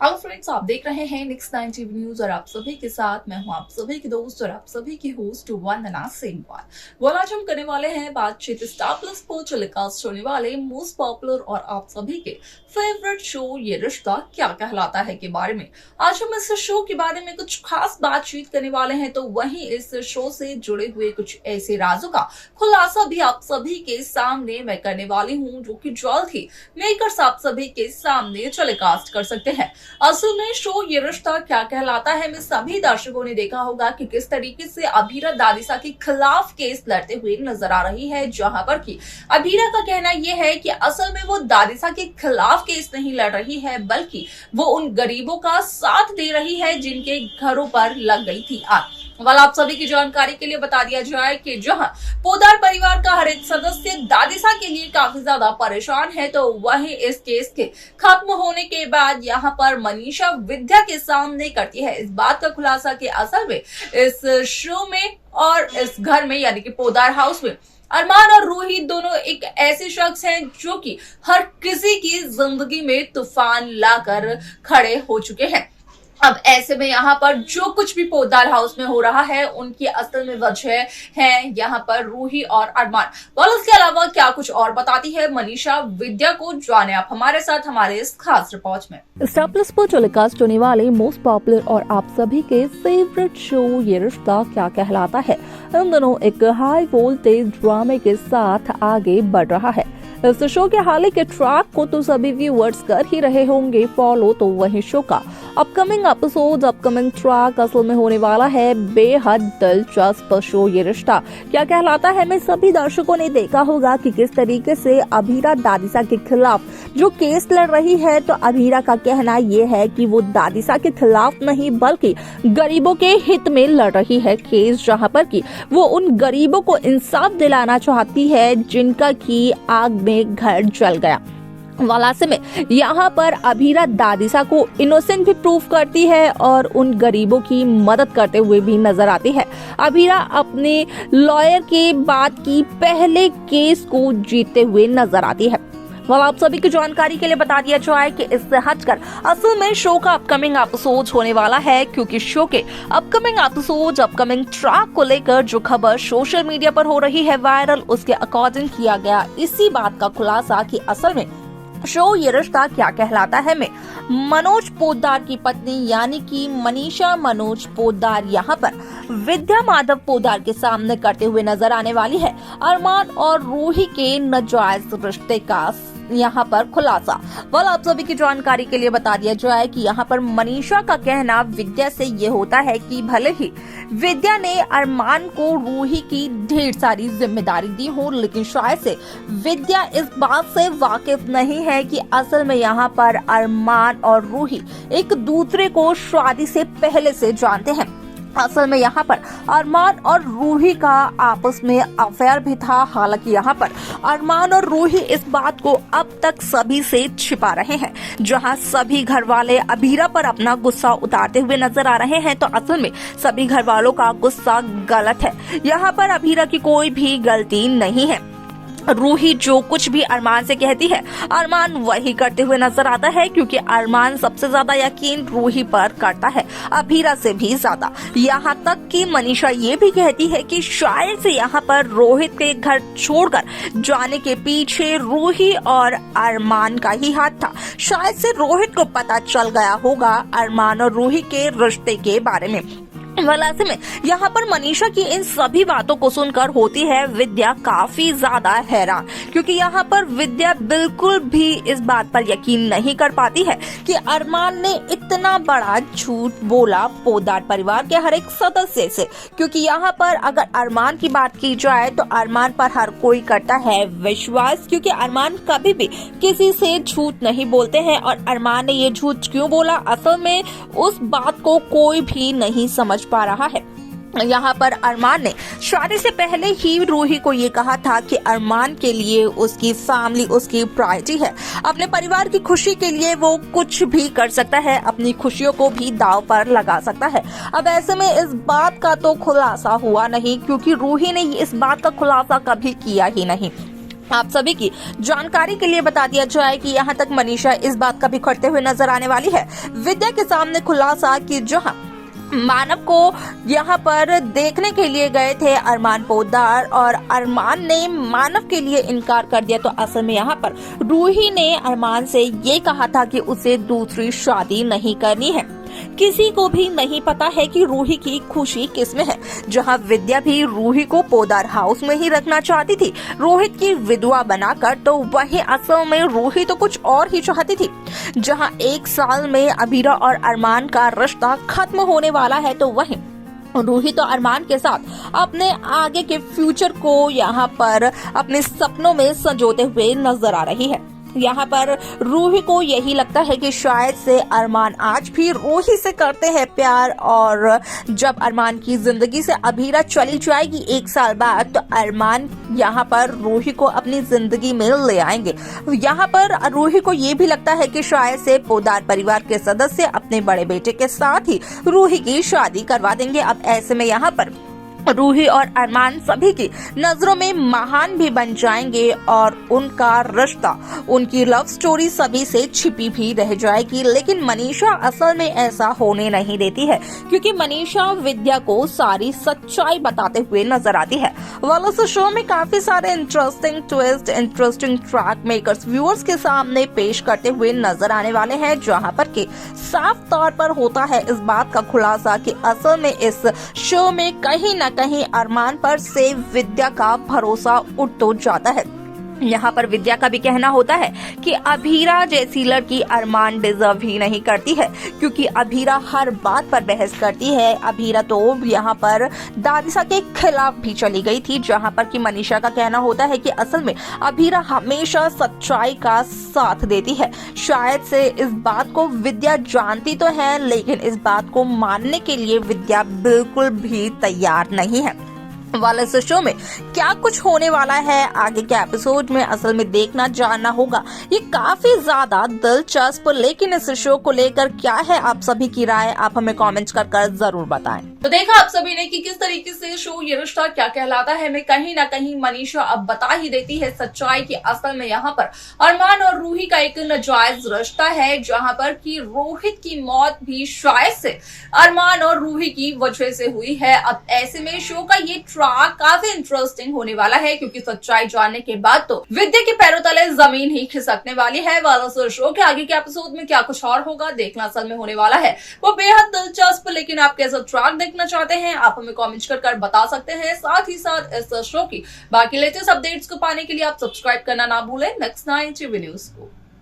Hello friends, आप देख रहे हैं नेक्स्ट 9 टीवी न्यूज और आप सभी के साथ मैं हूं आप सभी की दोस्त और आप सभी की होस्ट वंदना सिंह। आज हम करने वाले हैं बातचीत स्टार प्लस पर टेलीकास्ट होने वाले मोस्ट पॉपुलर और आप सभी के फेवरेट शो ये रिश्ता क्या कहलाता है के बारे में। आज हम इस शो के बारे में कुछ खास बातचीत करने वाले हैं, तो वहीं इस शो से जुड़े हुए कुछ ऐसे राजों का खुलासा भी आप सभी के सामने मैं करने वाली हूँ, जो कि जल्द ही मेकर्स आप सभी के सामने टेलीकास्ट कर सकते हैं। असल में शो ये रिश्ता क्या कहलाता है में सभी दर्शकों ने देखा होगा कि किस तरीके से अभीरा दादिसा के खिलाफ केस लड़ते हुए नजर आ रही है, जहां पर कि अभीरा का कहना यह है कि असल में वो दादिसा के खिलाफ केस नहीं लड़ रही है, बल्कि वो उन गरीबों का साथ दे रही है जिनके घरों पर लग गई थी आग। वाला आप सभी की जानकारी के लिए बता दिया जाए कि जहां पोदार परिवार का हर एक सदस्य दादिसा के लिए काफी ज्यादा परेशान है, तो वहीं इस केस के खत्म होने के बाद यहां पर मनीषा विद्या के सामने करती है इस बात का खुलासा कि असल में इस शो में और इस घर में यानी कि पोदार हाउस में अरमान और रूही दोनों एक ऐसे शख्स हैं जो कि हर किसी की जिंदगी में तूफान लाकर खड़े हो चुके हैं। अब ऐसे में यहाँ पर जो कुछ भी पोदार हाउस में हो रहा है उनकी असल में वजह है यहाँ पर रूही और अरमान। और उसके अलावा क्या कुछ और बताती है मनीषा विद्या को, जाने आप हमारे साथ हमारे इस खास रिपोर्ट में। स्टार प्लस पर टेलीकास्ट होने वाले मोस्ट पॉपुलर और आप सभी के फेवरेट शो ये रिश्ता क्या कहलाता है इन दोनों एक हाई वोल्टेज ड्रामे के साथ आगे बढ़ रहा है। इस शो के हाल के ट्रैक को तो सभी व्यूअर्स कर ही रहे होंगे फॉलो, तो वही शो का अपकमिंग एपिसोड अपकमिंग ट्रैक असल में होने वाला है बेहद दिलचस्प शो ये रिश्ता क्या कहलाता है में सभी दर्शकों ने देखा होगा कि किस तरीके से अभीरा दादिसा के खिलाफ जो केस लड़ रही है। तो अभीरा का कहना ये है कि वो दादिसा के खिलाफ नहीं बल्कि गरीबों के हित में लड़ रही है केस, जहाँ पर कि वो उन गरीबों को इंसाफ दिलाना चाहती है जिनका की आग में घर जल गया। वालासे में यहाँ पर अभीरा दादिसा को इनोसेंट भी प्रूव करती है और उन गरीबों की मदद करते हुए भी नजर आती है। अभीरा अपने लॉयर के बाद की पहले केस को जीतते हुए नजर आती है। आप सभी की जानकारी के लिए बता दिया जाए कि इससे हटकर असल में शो का अपकमिंग एपिसोड होने वाला है, क्योंकि शो के अपकमिंग एपिसोड अपकमिंग ट्रैक को लेकर जो खबर सोशल मीडिया पर हो रही है वायरल, उसके अकॉर्डिंग किया गया इसी बात का खुलासा कि असल में शो ये रिश्ता क्या कहलाता है में मनोज पोद्दार की पत्नी यानी कि मनीषा मनोज पोद्दार यहाँ पर विद्या माधव पोद्दार के सामने करते हुए नजर आने वाली है अरमान और रूही के नाजायज रिश्ते का यहाँ पर खुलासा। आप सभी की जानकारी के लिए बता दिया जाए कि यहाँ पर मनीषा का कहना विद्या से ये होता है कि भले ही विद्या ने अरमान को रूही की ढेर सारी जिम्मेदारी दी हो, लेकिन शायद से विद्या इस बात से वाकिफ नहीं है कि असल में यहाँ पर अरमान और रूही एक दूसरे को शादी से पहले से जानते हैं। असल में यहाँ पर अरमान और रूही का आपस में अफेयर भी था। हालांकि यहाँ पर अरमान और रूही इस बात को अब तक सभी से छिपा रहे हैं, जहाँ सभी घर वाले अभीरा पर अपना गुस्सा उतारते हुए नजर आ रहे हैं। तो असल में सभी घर वालों का गुस्सा गलत है, यहाँ पर अभीरा की कोई भी गलती नहीं है। रूही जो कुछ भी अरमान से कहती है अरमान वही करते हुए नजर आता है, क्योंकि अरमान सबसे ज्यादा यकीन रूही पर करता है, अभीरा से भी ज्यादा। यहाँ तक कि मनीषा ये भी कहती है कि शायद से यहाँ पर रोहित के घर छोड़कर जाने के पीछे रूही और अरमान का ही हाथ था। शायद से रोहित को पता चल गया होगा अरमान और रूही के रिश्ते के बारे में। ऐसे में यहाँ पर मनीषा की इन सभी बातों को सुनकर होती है विद्या काफी ज्यादा हैरान, क्योंकि यहाँ पर विद्या बिल्कुल भी इस बात पर यकीन नहीं कर पाती है कि अरमान ने इतना बड़ा झूठ बोला पोद्दार परिवार के हर एक सदस्य से। क्योंकि यहाँ पर अगर अरमान की बात की जाए तो अरमान पर हर कोई करता है विश्वास, क्योंकि अरमान कभी भी किसी से झूठ नहीं बोलते हैं। और अरमान ने ये झूठ क्यों बोला, असल में उस बात को कोई भी नहीं समझ पा रहा है। यहाँ पर अरमान ने शादी से पहले ही रूही को ये कहा था कि अरमान के लिए उसकी फैमिली उसकी प्रायोरिटी है, अपने परिवार की खुशी के लिए वो कुछ भी कर सकता है, अपनी खुशियों को भी दांव पर लगा सकता है। अब ऐसे में इस बात का तो खुलासा हुआ नहीं, क्योंकि रूही ने इस बात का खुलासा कभी किया ही नहीं। आप सभी की जानकारी के लिए बता दिया जाए कि यहाँ तक मनीषा इस बात का भी करते हुए नजर आने वाली है विद्या के सामने खुलासा कि जहाँ मानव को यहाँ पर देखने के लिए गए थे अरमान पोद्दार और अरमान ने मानव के लिए इनकार कर दिया, तो असल में यहाँ पर रूही ने अरमान से ये कहा था कि उसे दूसरी शादी नहीं करनी है। किसी को भी नहीं पता है कि रूही की खुशी किसमें है। जहां विद्या भी रूही को पोद्दार हाउस में ही रखना चाहती थी, रोहित की विधवा बनाकर, तो वही असल में रूही तो कुछ और ही चाहती थी। जहां 1 साल में अबीरा और अरमान का रिश्ता खत्म होने वाला है, तो वहीं रूही तो अरमान के साथ अपने आगे के फ्यूचर को यहाँ पर अपने सपनों में संजोते हुए नजर आ रही है। यहाँ पर रूही को यही लगता है कि शायद से अरमान आज भी रूही से करते हैं प्यार, और जब अरमान की जिंदगी से अबीरा चली जाएगी 1 साल बाद, तो अरमान यहाँ पर रूही को अपनी जिंदगी में ले आएंगे। यहाँ पर रूही को ये भी लगता है कि शायद से पोद्दार परिवार के सदस्य अपने बड़े बेटे के साथ ही रूही की शादी करवा देंगे। अब ऐसे में यहाँ पर रूही और अरमान सभी की नजरों में महान भी बन जाएंगे और उनका रिश्ता, उनकी लव स्टोरी सभी से छिपी भी रह जाएगी। लेकिन मनीषा असल में ऐसा होने नहीं देती है, क्योंकि मनीषा विद्या को सारी सच्चाई बताते हुए नजर आती है। वालों से शो में काफी सारे interesting twist, interesting track makers viewers के सामने पेश करते हुए नजर आने वाले हैं, जहां पर के साफ तौर पर होता है इस बात का खुलासा कि असल में इस शो में कहीं न कहीं अरमान पर से विद्या का भरोसा उठ तो जाता है। यहाँ पर विद्या का भी कहना होता है कि अबीरा जैसी लड़की अरमान डिजर्व ही नहीं करती है, क्योंकि अबीरा हर बात पर बहस करती है। अबीरा तो यहाँ पर दादिसा के खिलाफ भी चली गई थी, जहाँ पर कि मनीषा का कहना होता है कि असल में अबीरा हमेशा सच्चाई का साथ देती है। शायद से इस बात को विद्या जानती तो है, लेकिन इस बात को मानने के लिए विद्या बिल्कुल भी तैयार नहीं है। वाले इस शो में क्या कुछ होने वाला है आगे के एपिसोड में असल में देखना जानना होगा। ये काफी ज्यादा दिलचस्प, लेकिन इस शो को लेकर क्या है आप सभी की राय, आप हमें कमेंट्स कर जरूर बताएं। तो देखा आप सभी ने कि किस तरीके से शो ये रिश्ता क्या कहलाता है में कहीं ना कहीं मनीषा अब बता ही देती है सच्चाई की असल में यहाँ पर अरमान और रूही का एक नाजायज रिश्ता है, जहाँ पर कि रोहित की मौत भी शायद से अरमान और रूही की वजह से हुई है। अब ऐसे में शो का ये काफी इंटरेस्टिंग होने वाला है, क्योंकि सच्चाई जानने के बाद तो विद्या के पैरों तले जमीन ही खिसकने वाली है। वाला शो के आगे के एपिसोड में क्या कुछ और होगा देखना असल में होने वाला है, वो बेहद दिलचस्प। लेकिन आप कैसा ट्रैक देखना चाहते हैं आप हमें कमेंट कर बता सकते हैं। साथ ही साथ इस शो की बाकी लेटेस्ट अपडेट्स को पाने के लिए आप सब्सक्राइब करना ना भूलें नेक्स्ट 9 टीवी न्यूज को।